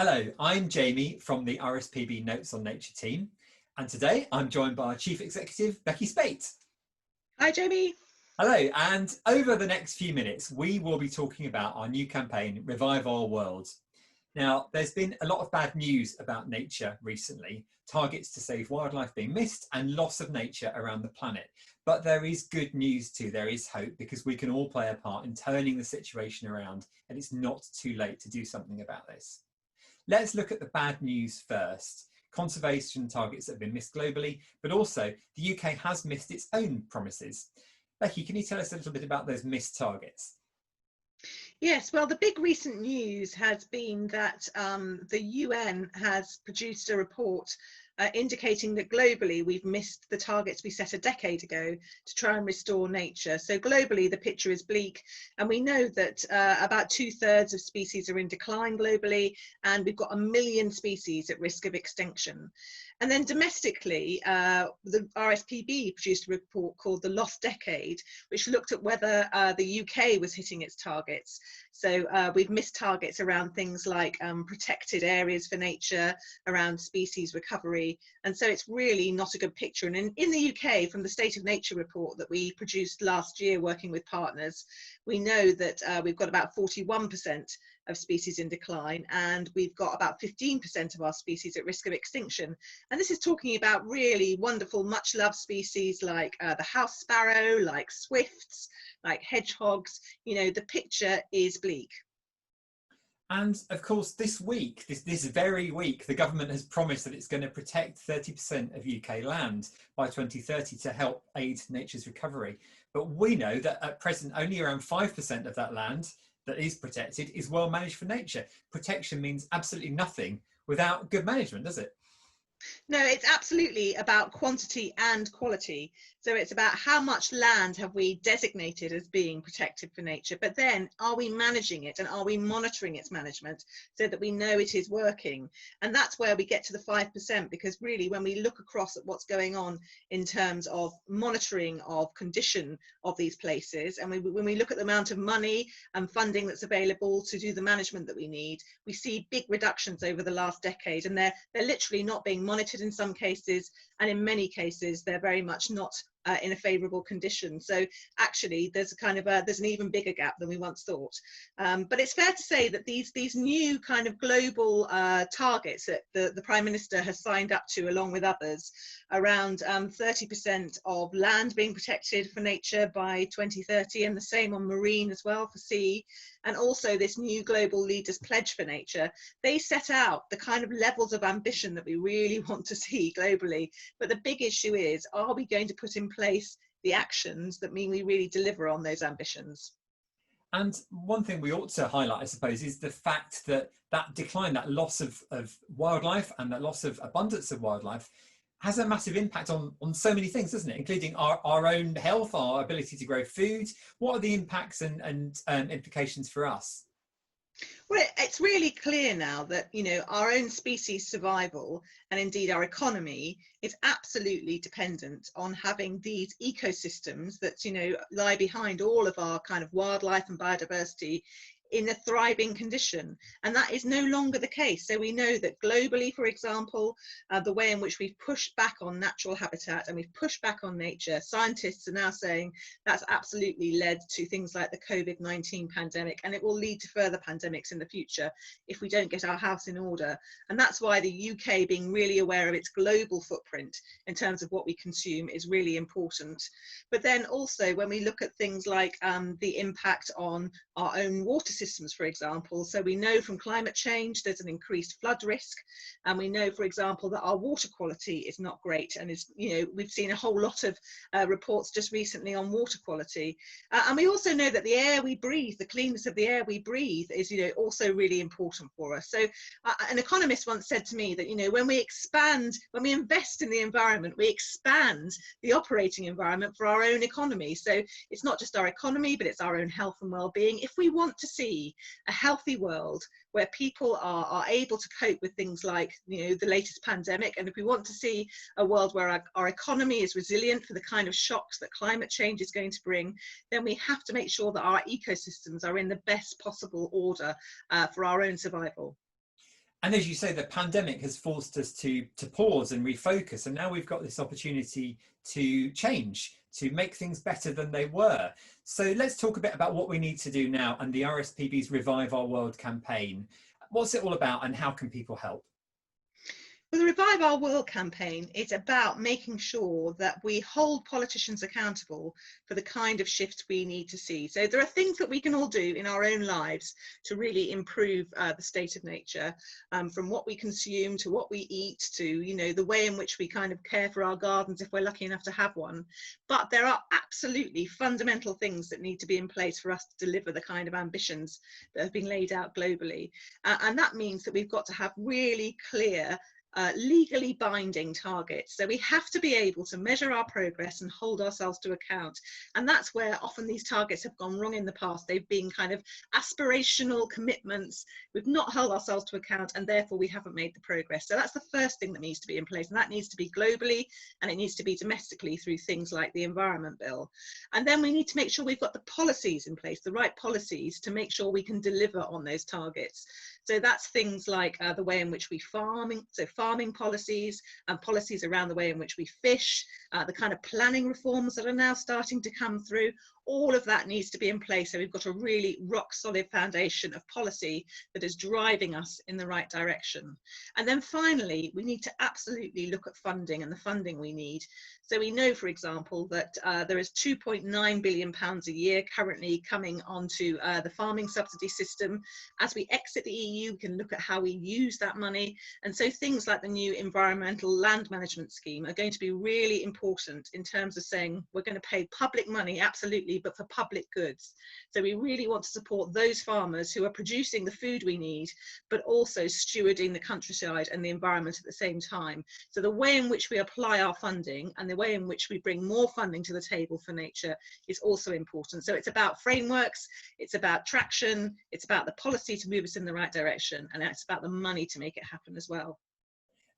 Hello, I'm Jamie from the RSPB Notes on Nature team, and today I'm joined by our Chief Executive, Becky Spate. Hi, Jamie. Hello, and over the next few minutes, we will be talking about our new campaign, Revive Our World. Now, there's been a lot of bad news about nature recently, targets to save wildlife being missed and loss of nature around the planet. But there is good news too, there is hope, because we can all play a part in turning the situation around, and it's not too late to do something about this. Let's look at the bad news first. Conservation targets that have been missed globally, but also the UK has missed its own promises. Becky, can you tell us a little bit about those missed targets? Yes, well, the big recent news has been that the UN has produced a report indicating that globally we've missed the targets we set a decade ago to try and restore nature. So globally the picture is bleak, and we know that about 2/3 of species are in decline globally, and we've got 1 million species at risk of extinction. And then domestically, the RSPB produced a report called The Lost Decade, which looked at whether the UK was hitting its targets. So we've missed targets around things like protected areas for nature, around species recovery. And so it's really not a good picture. And in the UK, from the State of Nature report that we produced last year working with partners, we know that we've got about 41% of species in decline, and we've got about 15% of our species at risk of extinction. And this is talking about really wonderful, much loved species like the house sparrow, like swifts, like hedgehogs. You know, the picture is bleak. And of course, this very week, the government has promised that it's going to protect 30% of UK land by 2030 to help aid nature's recovery. But we know that at present, only around 5% of that land that is protected is well managed for nature. Protection means absolutely nothing without good management, does it? No, it's absolutely about quantity and quality. So it's about how much land have we designated as being protected for nature, but then are we managing it and are we monitoring its management so that we know it is working? And that's where we get to the 5%, because really when we look across at what's going on in terms of monitoring of condition of these places, and when we look at the amount of money and funding that's available to do the management that we need, we see big reductions over the last decade, and they're literally not being monitored in some cases, and in many cases they're very much not in a favourable condition. So actually there's there's an even bigger gap than we once thought. But it's fair to say that these new kind of global targets that the Prime Minister has signed up to, along with others, around 30% of land being protected for nature by 2030, and the same on marine as well, for sea, and also this new global leaders pledge for nature, they set out the kind of levels of ambition that we really want to see globally. But the big issue is, are we going to put in place the actions that mean we really deliver on those ambitions? And one thing we ought to highlight, I suppose, is the fact that that decline, that loss of wildlife and that loss of abundance of wildlife has a massive impact on so many things, doesn't it? Including our own health, our ability to grow food. What are the impacts and implications for us? Well, it's really clear now that, you know, our own species survival, and indeed our economy, is absolutely dependent on having these ecosystems that, you know, lie behind all of our kind of wildlife and biodiversity in a thriving condition, and that is no longer the case. So we know that globally, for example, the way in which we've pushed back on natural habitat and we've pushed back on nature, scientists are now saying that's absolutely led to things like the COVID-19 pandemic, and it will lead to further pandemics in the future if we don't get our house in order. And that's why the UK being really aware of its global footprint in terms of what we consume is really important. But then also when we look at things like the impact on our own water systems, for example. So we know from climate change there's an increased flood risk, and we know, for example, that our water quality is not great, and is, you know, we've seen a whole lot of reports just recently on water quality, and we also know that the air we breathe, the cleanness of the air we breathe, is, you know, also really important for us. So an economist once said to me that, you know, when we invest in the environment, we expand the operating environment for our own economy. So it's not just our economy, but it's our own health and well-being. If we want to see a healthy world where people are able to cope with things like, you know, the latest pandemic, and if we want to see a world where our economy is resilient for the kind of shocks that climate change is going to bring, then we have to make sure that our ecosystems are in the best possible order for our own survival. And as you say, the pandemic has forced us to pause and refocus. And now we've got this opportunity to change, to make things better than they were. So let's talk a bit about what we need to do now and the RSPB's Revive Our World campaign. What's it all about and how can people help? With the Revive Our World campaign, it's about making sure that we hold politicians accountable for the kind of shift we need to see. So there are things that we can all do in our own lives to really improve the state of nature, from what we consume to what we eat to, you know, the way in which we kind of care for our gardens if we're lucky enough to have one. But there are absolutely fundamental things that need to be in place for us to deliver the kind of ambitions that have been laid out globally. And that means that we've got to have really clear legally binding targets. So we have to be able to measure our progress and hold ourselves to account. And that's where often these targets have gone wrong in the past. They've been kind of aspirational commitments. We've not held ourselves to account, and therefore we haven't made the progress. So that's the first thing that needs to be in place. And that needs to be globally, and it needs to be domestically through things like the Environment Bill. And then we need to make sure we've got the policies in place, the right policies to make sure we can deliver on those targets. So that's things like the way in which we farming policies and policies around the way in which we fish, the kind of planning reforms that are now starting to come through. All of that needs to be in place, so we've got a really rock solid foundation of policy that is driving us in the right direction. And then finally, we need to absolutely look at funding and the funding we need. So we know, for example, that there is £2.9 billion a year currently coming onto the farming subsidy system. As we exit the EU, we can look at how we use that money. And so things like the new environmental land management scheme are going to be really important in terms of saying we're going to pay public money, absolutely, but for public goods. So we really want to support those farmers who are producing the food we need, but also stewarding the countryside and the environment at the same time. So the way in which we apply our funding and the way in which we bring more funding to the table for nature is also important. So it's about frameworks, it's about traction, it's about the policy to move us in the right direction, and it's about the money to make it happen as well.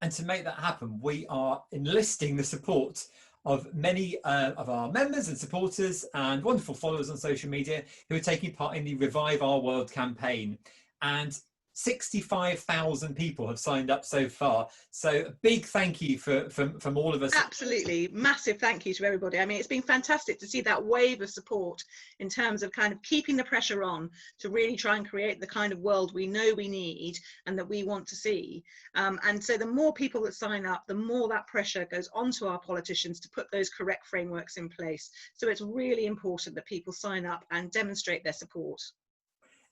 And to make that happen, we are enlisting the support of many of our members and supporters and wonderful followers on social media who are taking part in the Revive Our World campaign. And 65,000 people have signed up so far. So a big thank you from all of us. Absolutely. Massive thank you to everybody. I mean, it's been fantastic to see that wave of support in terms of kind of keeping the pressure on to really try and create the kind of world we know we need and that we want to see. And so the more people that sign up, the more that pressure goes onto our politicians to put those correct frameworks in place. So it's really important that people sign up and demonstrate their support.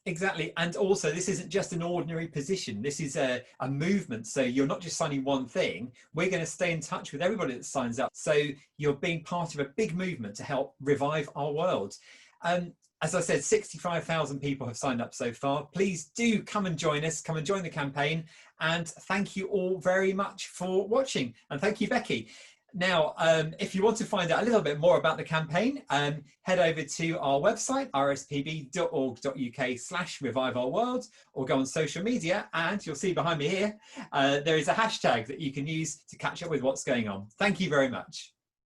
Exactly. And also, this isn't just an ordinary position. This is a movement. So you're not just signing one thing. We're going to stay in touch with everybody that signs up. So you're being part of a big movement to help revive our world. As I said, 65,000 people have signed up so far. Please do come and join us. Come and join the campaign. And thank you all very much for watching. And thank you, Becky. Now, if you want to find out a little bit more about the campaign, head over to our website, rspb.org.uk/reviveourworld, or go on social media, and you'll see behind me here, there is a hashtag that you can use to catch up with what's going on. Thank you very much.